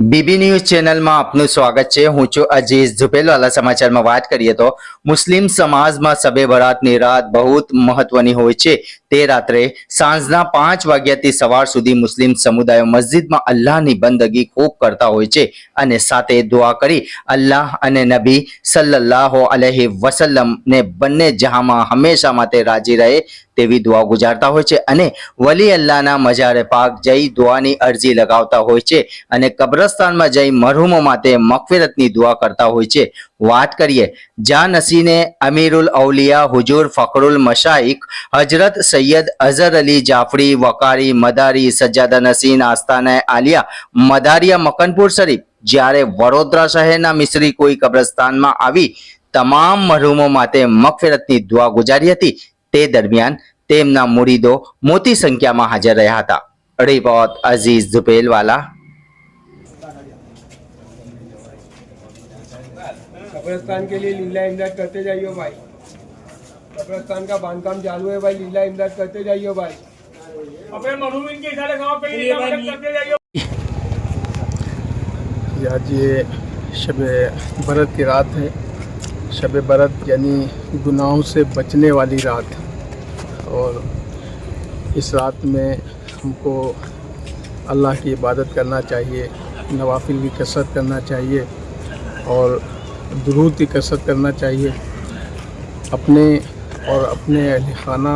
BB news ચેનલમાં આપનું સ્વાગત છે। હું છું અજીઝ ઝુપેલવાલા। સમાચારમાં વાત કરીએ તો મુસ્લિમ સમાજમાં શબે બરાતની રાત બહુ મહત્વની હોય છે। તે રાત્રે સાંજના 5 વાગ્યાથી સવાર સુધી મુસ્લિમ સમુદાયો મસ્જિદમાં અલ્લાહની બંદગી ખૂબ કરતા હોય છે અને સાથે દુઆ કરી અલ્લાહ અને નબી સલ્લલ્લાહુ અલૈહિ વસલ્લમને બંને જહામાં હંમેશા માટે રાજી રહે તેવી દુઆ ગુજારતા હોય છે અને વલી અલ્લાહના મજારે પાક જઈ દુઆની અરજી લગાવતા હોય છે અને કબ્રસ્તાનમાં જઈ મરહુમો માટે મગફિરતની દુઆ કરતા હોય છે। વાત કરીએ જાનસીને અમીરુલ અવલિયા હુજુર ફખરુલ મશાઈખ હજરત સૈયદ અઝહર અલી જાફરી વકારી મદારી સજ્જાદા નસીન આસ્તાના આલિયા મદારિયા મકનપુર શરીફ જ્યારે વડોદરા શહેરના મિસરી કોઈ કબ્રસ્તાનમાં આવી તમામ મરહુમો માટે મગફિરતની દુઆ ગુજારી હતી। તે દરમિયાન તેમના મુરીદો મોટી સંખ્યામાં હાજર રહ્યા હતા। રિપોર્ટ અઝીઝ ઝુપેલવાલા। कब्रिस्तान के लिए लीला इमदाद करते जाइए भाई। कब्रिस्तान का बांधकाम चालू है भाई, लीला इमदाद करते जाइए भाई। अपने मरहूमिन के इशारे सवाब के लिए मदद करते जाइए। आज ये शब बरत की रात है। शब बरत यानी गुनाहों से बचने वाली रात, और इस रात में हमको अल्लाह की इबादत करना चाहिए, नवाफिल की कसरत करना चाहिए और दुरूद की कसरत करना चाहिए। अपने और अपने अहले खाना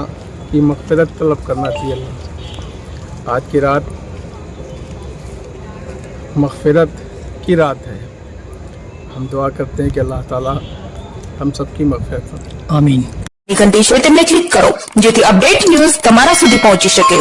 की मग़फ़िरत तलब करना चाहिए अल्लाह से। आज की रात मग़फ़िरत की रात है। हम दुआ करते हैं कि अल्लाह ताला हम सबकी मग़फ़िरत करे। આમીન। ઘંટી છે તેમને ક્લિક કરો જેથી અપડેટ ન્યૂઝ તમારા સુધી પહોંચી શકે।